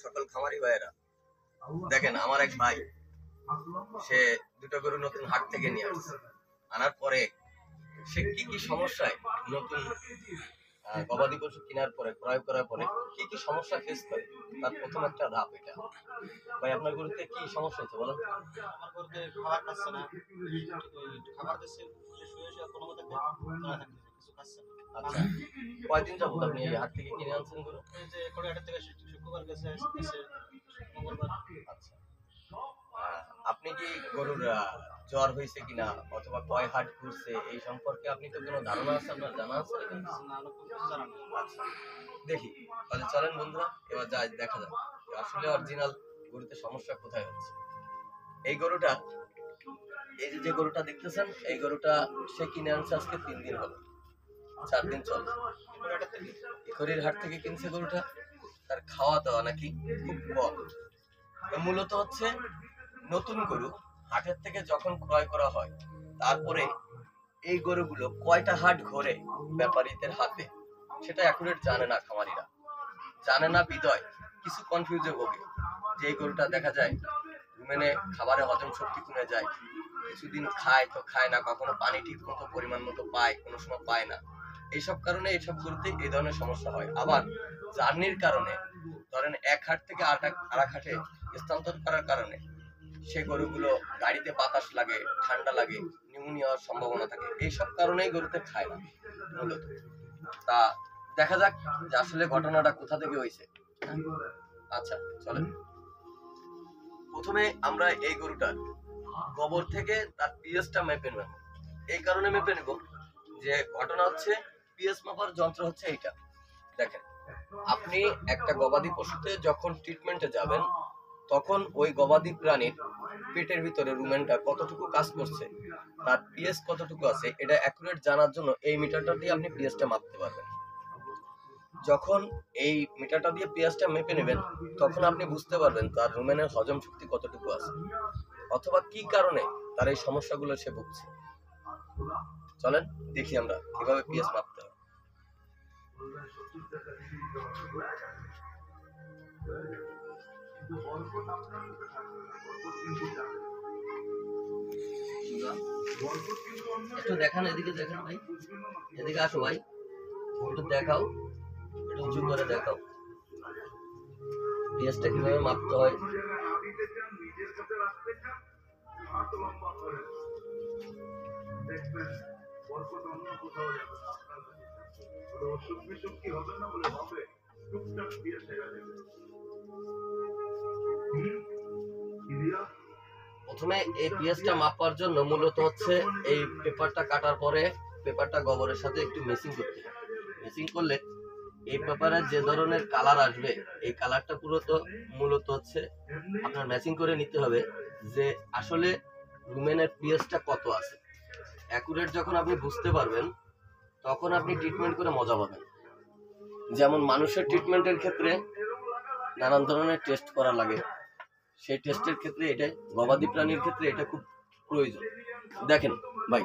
সকল খামারি ভাইয়েরা, দেখেন আমার এক ভাই, সে দুটো গরু নতুন হাট থেকে নিয়ে আসছে। আনার পরে সে কি কি সমস্যায় নতুন গবাদি পশু কেনার পরে, ক্রয় করার পরে কি কি সমস্যা ফেস করে, তার প্রথম একটা ধাপ এটা। ভাই, আপনার গরুতে কি সমস্যা হচ্ছে বলেন? আমার গরুতে খাবার খাচ্ছে না, খাবার দিচ্ছে শুয়ে শুয়ে কোনো মতে কিছু খাচ্ছে না। আচ্ছা, কয়দিন যাবত আপনি এই হাট থেকে কিনে আনছেন গরু? এই যে কোড়িয়াহাট থেকে শুক্রবার গেছে, এসে মঙ্গলবার। আচ্ছা, আপনি কি গরুর জ্বর হয়েছে কিনা অথবা কয় হাট ঘুরছে এই সম্পর্কে আপনি তো কোনো ধারণা আছে, আপনার জানা আছে? না, কোনো কিছু জানা নেই। আচ্ছা, দেখি তাহলে চলেন বন্ধুরা, এবার যাই দেখা যাক আসলে অরিজিনাল গরুতে সমস্যা কোথায় হচ্ছে। এই গরুটা, এই যে গরুটা দেখতেছেন, এই গরুটা সে কিনে আনছে আজকে 3 দিন হলো, 4 দিন চলে। খড়ির হাট থেকে কিনছে গরুটা। তার খাওয়া দাওয়া নাকি খুব কম। মূলত হচ্ছে নতুন গরু হাটের থেকে যখন ক্রয় করা হয়, তারপরে এই গরুগুলো কয়টা হাট ঘোরে ব্যাপারীদের হাতে, সেটা অ্যাকুরেট জানে না খামারিরা। জানে না বিদয় কিছু কনফিউজে ভোগে। যে এই গরুটা দেখা যায় রুমেনে খাবারে হজম শক্তি কমে যায়, কিছুদিন খায় তো খায় না, কখনো পানি ঠিক মতো পরিমাণ মতো পায়, কোনো সময় পায় না। এইসব কারণে এইসব গরুতে এই ধরনের সমস্যা হয়। আবার জার্নির কারণে, ধরেন এক হাট থেকে আর এক হাটে স্থানান্তর করার কারণে সে গরুগুলো গাড়িতে বাতাস লাগে, ঠান্ডা লাগে, নিউমোনিয়া হওয়ার সম্ভাবনা থাকে। এইসব কারণেই গরুতে খায় না মূলত। তা দেখা যাক যে আসলে ঘটনাটা কোথা থেকে হয়েছে। আচ্ছা চলেন, প্রথমে আমরা এই গরুটার গোবর থেকে তার পিএসটা মেপে নেব। এই কারণে মেপে নেব যে ঘটনা হচ্ছে পিএস মাপার যন্ত্র হচ্ছে এইটা। দেখেন, আপনি একটা গবাদি পশুতে যখন ট্রিটমেন্টে যাবেন, তখন ওই গবাদি প্রাণীর পেটের ভিতরে রুমেনটা কতটুকু কাজ করছে, তার পিএস কতটুকু আছে, এটা অ্যাকুরেট জানার জন্য এই মিটারটা দিয়ে আপনি পিএসটা মাপতে পারবেন। যখন এই মিটারটা দিয়ে পিএসটা মেপে নেবেন, তখন আপনি বুঝতে পারবেন তার রুমেনের হজম শক্তি কতটুকু আছে, অথবা কি কারণে তার এই সমস্যাগুলো সে ভুগছে। চলেন দেখি আমরা কিভাবে পিএস মাপতে হয়। একটু দেখান, এদিকে দেখান ভাই, এদিকে আসো ভাই, একটু দেখাও, একটু উঁচু করে দেখাও পিএসটা কিভাবে মাপতে হয়। প্রথমে এই পিএসটা মাপার জন্য মূলত হচ্ছে এই পেপারটা কাটার পরে পেপারটা গোবরের সাথে একটু মেসিং করতে হবে। মেসিং করলে এই পেপারের যে ধরনের কালার আসবে, এই কালারটা মূলত হচ্ছে আপনার ম্যাচিং করে নিতে হবে যে আসলে রুমেনের পিএসটা কত আছে। অ্যাকুরেট যখন আপনি বুঝতে পারবেন, তখন আপনি ট্রিটমেন্ট করে মজা পাবেন। যেমন মানুষের ট্রিটমেন্টের ক্ষেত্রে নানান ধরনের টেস্ট করা লাগে, সেই টেস্টের ক্ষেত্রে এটা গবাদি প্রাণীর ক্ষেত্রে এটা খুব প্রয়োজন। দেখেন ভাই,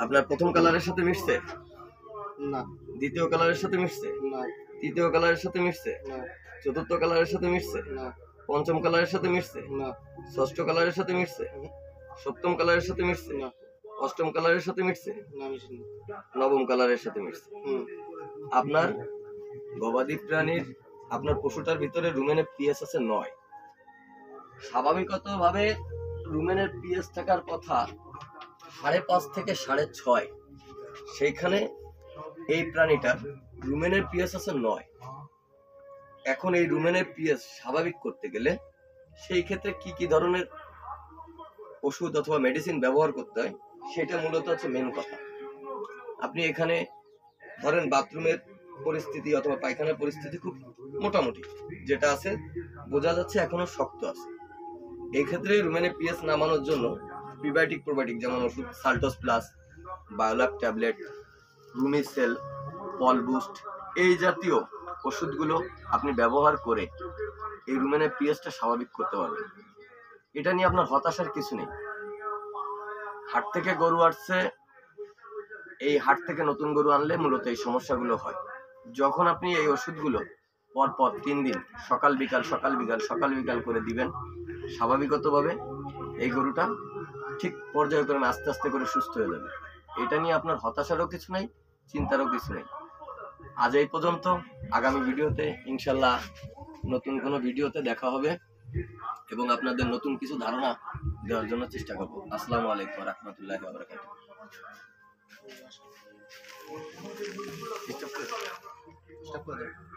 আপনার প্রথম কালারের সাথে মিশছে না, দ্বিতীয় কালারের সাথে মিশছে না, তৃতীয় কালারের সাথে মিশছে না, চতুর্থ কালারের সাথে মিশছে না, পঞ্চম কালারের সাথে মিশছে না, ষষ্ঠ কালারের সাথে মিশছে সপ্তম কালারের সাথে মিশছে না, অষ্টম কালারের সাথে মিশছে না, মিশিনি। নবম কালারের সাথে মিশছে। হুম। আপনার গবাদি প্রাণীর, আপনার পশুটার ভিতরে রুমেনের পিএস আছে 9। স্বাভাবিকতভাবে রুমেনের পিএস থাকার কথা 5.5 থেকে 6.5। সেইখানে এই প্রাণীটার রুমেনের পিএস আছে 9। এখন এই রুমেনের পিএস স্বাভাবিক করতে গেলে সেই ক্ষেত্রে কি কি ধরনের ওষুধ অথবা মেডিসিন ব্যবহার করতে হয়, সেটা মূলত হচ্ছে মেন কথা। আপনি এখানে ধরেন বাথরুমের পরিস্থিতি অথবা পায়খানার পরিস্থিতি খুব মোটামুটি যেটা আছে, বোঝা যাচ্ছে এখনো শক্ত আছে। এই ক্ষেত্রে রুমেনের পিএস নামানোর জন্য প্রিবায়োটিক প্রোবায়োটিক যেমন ওষুধ সাল্টোস প্লাস, বায়োলাক ট্যাবলেট, রুমিসেল, পল বুস্ট, এই জাতীয় ওষুধগুলো আপনি ব্যবহার করে এই রুমেনের পিএসটা স্বাভাবিক করতে পারবেন। এটা নিয়ে আপনার হতাশার কিছু নেই। হাট থেকে গরু আসছে, এই হাট থেকে নতুন গরু আনলে মূলত এই সমস্যাগুলো হয়। যখন আপনি এই ওষুধগুলো পর পর 3 দিন সকাল বিকাল সকাল বিকাল সকাল বিকাল করে দিবেন, স্বাভাবিকতভাবে এই গরুটা ঠিক পর্যায়ক্রমে আস্তে আস্তে করে সুস্থ হয়ে যাবে। এটা নিয়ে আপনার হতাশারও কিছু নাই, চিন্তারও কিছু নেই। আজ এই পর্যন্ত। আগামী ভিডিওতে ইনশাল্লাহ নতুন কোনো ভিডিওতে দেখা হবে এবং আপনাদের নতুন কিছু ধারণা দেওয়ার জন্য চেষ্টা করবো। আসসালামু আলাইকুম ওয়া রাহমাতুল্লাহি ওয়া বারাকাতুহু। স্টপ করে দাও।